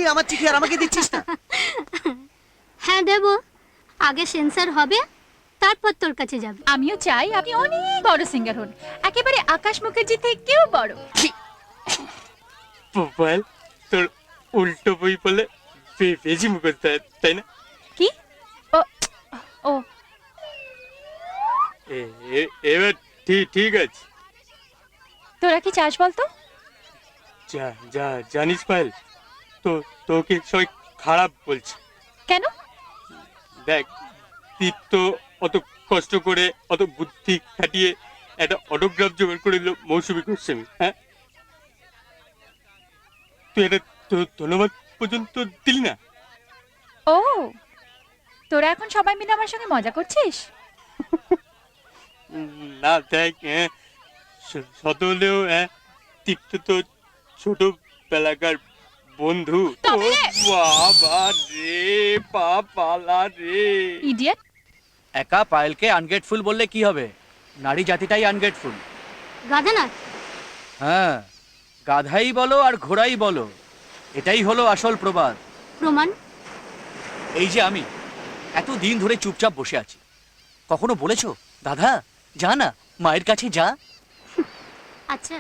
দিলি আমার চিঠি আর আমাকে দিচ্ছিস না? হ্যাঁ দেব, আগে সেন্সার হবে, তারপর তোর কাছে যাবে। আমিও চাই আপনি অনেক বড় সিঙ্গার হন, একেবারে আকাশ মুখার্জি থেকেও বড়। বল, তোর উল্টো বই বলে বেশি মুখস্থ, তাই না? কি? ও ও এবার ঠিক আছে। তোরা কি চাস বলতো? যা যা জানিস পায়েল, তো তোকে সবাই খারাপ বলছে। কেন? দেখ, দীপ তো অত কষ্ট করে অত বুদ্ধি খাটিয়ে একটা অটোগ্রাফ জোগাড় করে দিল মৌসুমী গোস্বামী। হ্যাঁ, তুই এটা ধন্যবাদ পর্যন্ত দিলি না। ও, তোরা এখন সবাই মিলে আমার সঙ্গে মজা করছিস? না দেখ, শত হলেও দীপ্ত তো ছোটবেলাকার বন্ধু। বাবা রে, পালা রে। ইডিয়েট! একা পায়েলকে আনগ্রেটফুল বললে কি হবে? নারী জাতিটাই আনগ্রেটফুল। গাধা না? হ্যাঁ, গাধাই বলো আর ঘোড়াই বলো, এটাই হলো আসল প্রবাদ। প্রমাণ? এই যে আমি এতদিন ধরে চুপচাপ বসে আছি, কখনো বলেছো দাদা যা না, মায়ের কাছে যা? আচ্ছা,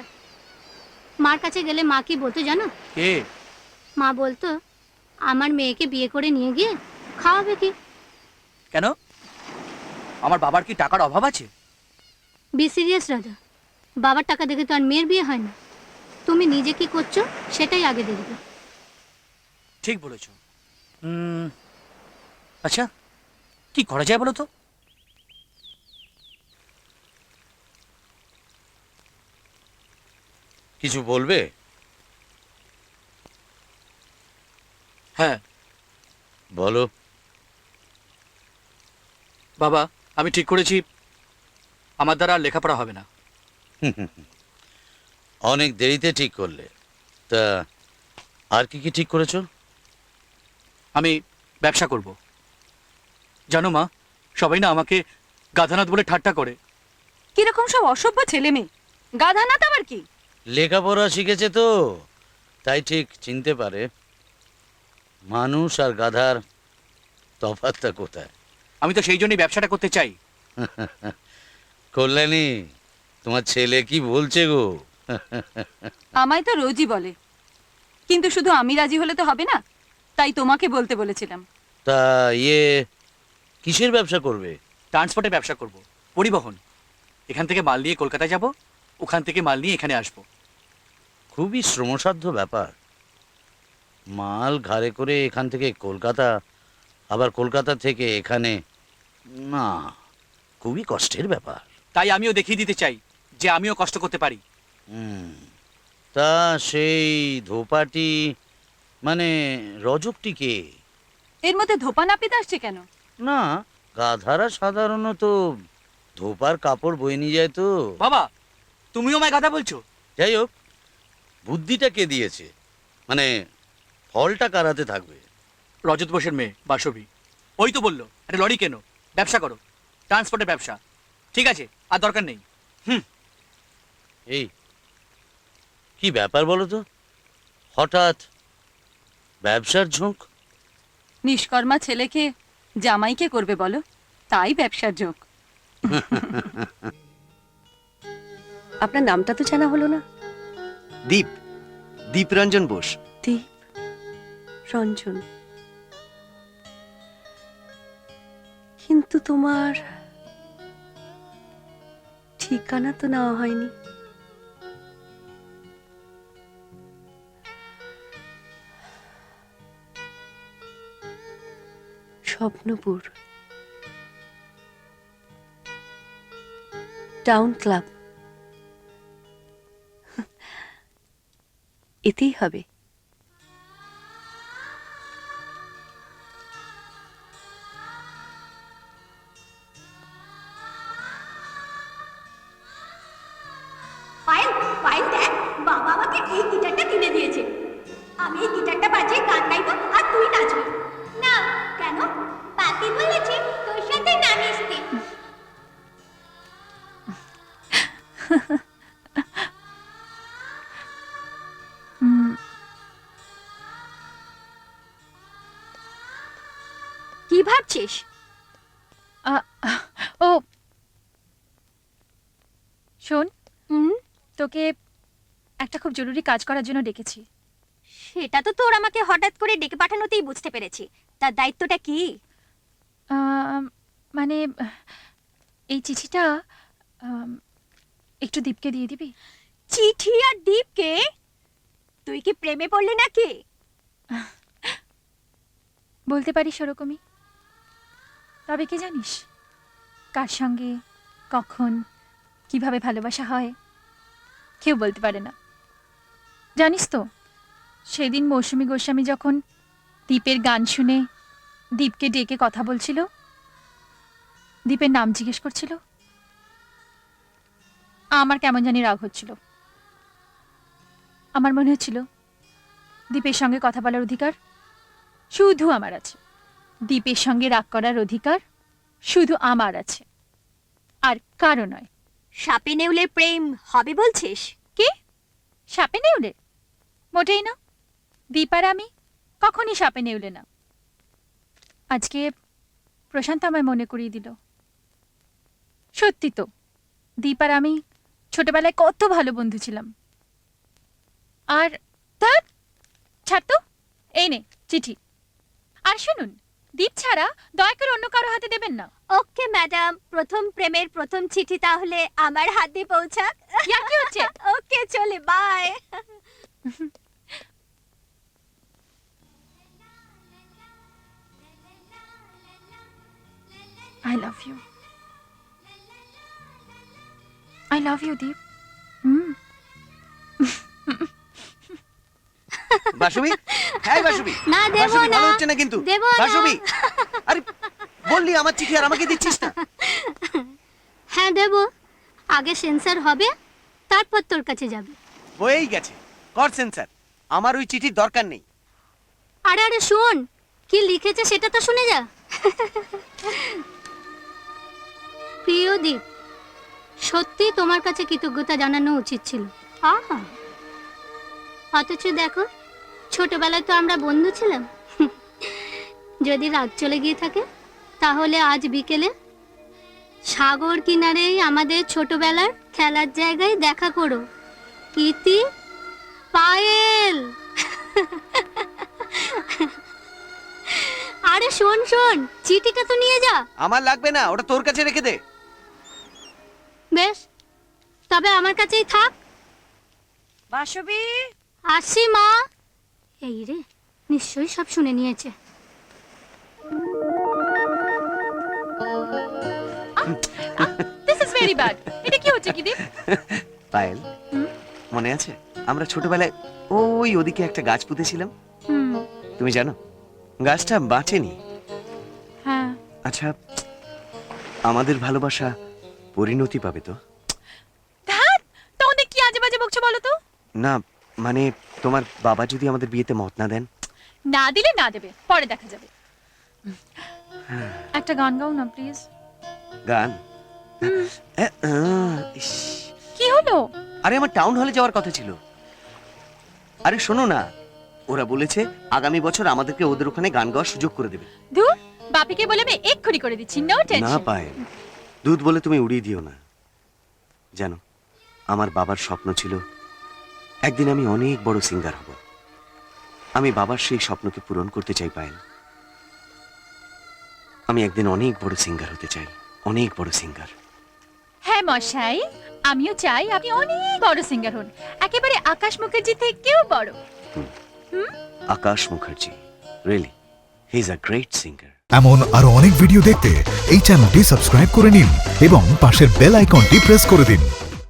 মার কাছে গেলে মা কি বলতো জানো? কে? মা বলতো আমার মেয়েকে বিয়ে করে নিয়ে গিয়ে খাওয়াবে কি। কেন? আমার বাবার কি টাকার অভাব আছে? বি সিরিয়াস রাজা, বাবার টাকা দেখে তো আর মেয়ের বিয়ে হয় না। তুমি নিজে কি করছো সেটাই আগে দেখবে। ঠিক বলেছ। আচ্ছা, কি করা যায় বলো তো? কিছু বলবে? হ্যাঁ বলো। বাবা, আমি ঠিক করেছি আমার দ্বারা আর লেখাপড়া হবে না। অনেক দেরিতে ঠিক করলে। তা আর কি ঠিক করেছো? আমি ব্যবসা করব। জানো মা, সবাই না আমাকে গাধানাথ বলে ঠাট্টা করে। কিরকম সব অসভ্য ছেলে মেয়ে! গাধানাথ আবার কি? লেখাপড়া শিখেছে তো, তাই ঠিক চিনতে পারে মানুষ আর গাধার তফাৎটা কোথায়। আমি তো সেই জন্যই ব্যবসাটা করতে চাই। কল্যাণী, তোমার ছেলে কি বলছে গো? আমায় তো রোজই বলে, কিন্তু শুধু আমি রাজি হলে তো হবে না, তাই তোমাকে বলতে বলেছিলাম। তা কিসের ব্যবসা করবে? ট্রান্সপোর্টের ব্যবসা করব, পরিবহন। এখান থেকে মাল নিয়ে কলকাতা যাব, ওখান থেকে মাল নিয়ে এখানে আসব। খুবই শ্রমসাধ্য ব্যাপার। মাল ঘাড়ে করে এখান থেকে কলকাতা, আবার কলকাতা থেকে এখানে, না, খুবই কষ্টের ব্যাপার। তাই আমিও দেখিয়ে দিতে চাই যে আমিও কষ্ট করতে পারি। তা সেই ধোপাটি মানে রজবটি কে? এর মধ্যে ধোপা নাপিত আসছে কেন? না, গাধারা সাধারণত ধোপার কাপড় বয়ে নিয়ে যায় তো। বাবা, তুমিও আমায় গাধা বলছো? যাই হোক, বুদ্ধিটা কে দিয়েছে, মানে ফলটা কার হাতে থাকবে? রজত বোসের মেয়ে বাসবী, ওই তো বললো একটা লরি কেনো, ব্যবসা করো, ট্রান্সপোর্টের ব্যবসা। ঠিক আছে, আর দরকার নেই। এই কি ব্যাপার বলো তো, হঠাৎ ব্যবসার ঝোঁক? নিষ্কর্মা ছেলেকে জামাইকে করবে বলো, তাই ব্যবসার যোগ। আপনার নামটা তো জানা হলো না। দীপ, দীপরঞ্জন বোস। দীপ রঞ্জন, কিন্তু তোমার ঠিকানা তো নেওয়া হয়নি। স্বপ্নপুর টাউন ক্লাব, এতেই হবে। পায়েল, পায়েল দেখ, বাবা আমাকে এই গিটারটা কিনে দিয়েছে। আমি এই গিটারটা বাজিয়ে গান গাইবো আর তুই নাচবি। না কেন? পাপি বলেছে তোর সাথে না মিশতে। কি ভাবছিস? ও শোন, হুম, তোকে একটা খুব জরুরি কাজ করার জন্য ডেকেছি। সেটা তো তোর আমাকে হঠাৎ করে ডেকে পাঠানোতেই বুঝতে পেরেছি। তার দায়িত্বটা কি? মানে এই চিঠিটা একটু দীপকে দিয়ে দিবি? চিঠি আর দীপকে? তুই কি প্রেমে পড়লি নাকি? বলতে পারিস ওরকমই। তবে কি জানিস, কার সঙ্গে কখন কিভাবে ভালোবাসা হয় কেউ বলতে পারে না। জানিস তো, সেদিন মৌসুমী গোস্বামী যখন দীপের গান শুনে দীপকে ডেকে কথা বলছিল, দীপের নাম জিজ্ঞেস করছিল, আমার কেমন জানি রাগ হচ্ছিল। আমার মনে হচ্ছিল দীপের সঙ্গে কথা বলার অধিকার শুধু আমার আছে, দীপের সঙ্গে রাগ করার অধিকার শুধু আমার আছে, আর কারো নয়। সাপে নেউলের প্রেম হবে বলছিস? কি সাপে নেউলে? মোটেই না। দীপ আর আমি কখনই সাপে নেউলে না। আজকে প্রশান্ত আমায় মনে করিয়ে দিল। সত্যি তো, দীপ আর আমি ছোটবেলায় কত ভালো বন্ধু ছিলাম। আর তার ছাড় তো, এই নে চিঠি। আর শুনুন, দীপ ছাড়া দয়া করে অন্য কারো হাতে দেবেন না। ওকে ম্যাডাম, প্রথম প্রেমের প্রথম চিঠি তাহলে আমার হাতে পৌঁছাক। ইয়া, কি হচ্ছে? ওকে, চলে, bye. I love you. I love you, Deep. হুম। বাসুবি, হ্যাঁ বাসুবি। না, দেবো বাসুবি, না। ভালো হচ্ছে না কিন্তু। দেবো না। বাসুবি, আরে বললি আমার চিঠি আর আমাকে দিচ্ছিস না? হ্যাঁ দেব, আগে সেন্সার হবে, তারপর তোর কাছে যাবে। হয়েই গেছে, কর সেন্সার। আমার ওই চিঠির দরকার নেই। আরে আরে শোন, কি লিখেছে সেটা তো শুনে যা। প্রিয় দীপ, সত্যি তোমার কাছে কৃতজ্ঞতা জানানো উচিত ছিল। আহা, অথচ দেখো, ছোটবেলায় তো আমরা বন্ধু ছিলাম। যদি রাগ চলে গিয়ে থাকে, তাহলে আজ বিকেলে সাগর কিনারেই আমাদের ছোটবেলার খেলার জায়গায় দেখা করো। ইতি, পায়েল। আরে শোন শোন, চিঠিটা তো নিয়ে যা। আমার লাগবে না, ওটা তোর কাছে রেখে দে। বেশ, তবে আমার কাছেই থাক। বাসবি, আসি মা। এই রে, নিশ্চয়ই সব শুনে নিয়েছে। This is very bad. এটা কি হচ্ছে কি দীপ? পায়েল, মনে আছে আমরা ছোটবেলায় ওই ওদিকে একটা গাছ পুঁতেছিলাম? হুম, তুমি জানো গাছটা বাঁচেনি। হ্যাঁ। আচ্ছা, আমাদের ভালোবাসা পরিণতি পাবে তো? ধ্যাৎ, তখন কি আজে বাজে বকছো বলো তো? না মানে, তোমার বাবা যদি আমাদের বিয়েতে মত না দেন? না দিলে না দেবে, পরে দেখা যাবে। একটা গান গাও না প্লিজ। গান? ইস, কি হলো? আরে আমার টাউন হলে যাওয়ার কথা ছিল। আরে শোনো না, ওরা বলেছে আগামী বছর আমাদেরকে ওদের ওখানে গান গাওয়ার সুযোগ করে দেবে। ধুর, বাপিকে বলে আমি এক্ষুনি করে দিচ্ছি, নো না টেনশন। পায়েল, দুধ বলে তুমি উড়িয়ে দিও না। জানো, আমার বাবার স্বপ্ন ছিল একদিন আমি অনেক বড় সিঙ্গার হব। আমি বাবার সেই স্বপ্নকে পূরণ করতে চাই পায়েল। আমি একদিন অনেক বড় সিঙ্গার হতে চাই, অনেক বড় সিঙ্গার। হ্যাঁ মশাই, আমিও চাই আপনি অনেক বড় সিঙ্গার হন, একেবারে আকাশ মুখার্জি থেকেও বড়। Akash Mukherjee, really he is a great singer. এমন আরো অনেক ভিডিও দেখতে এই চ্যানেলটি সাবস্ক্রাইব করে নিন এবং পাশের বেল আইকনটি প্রেস করে দিন।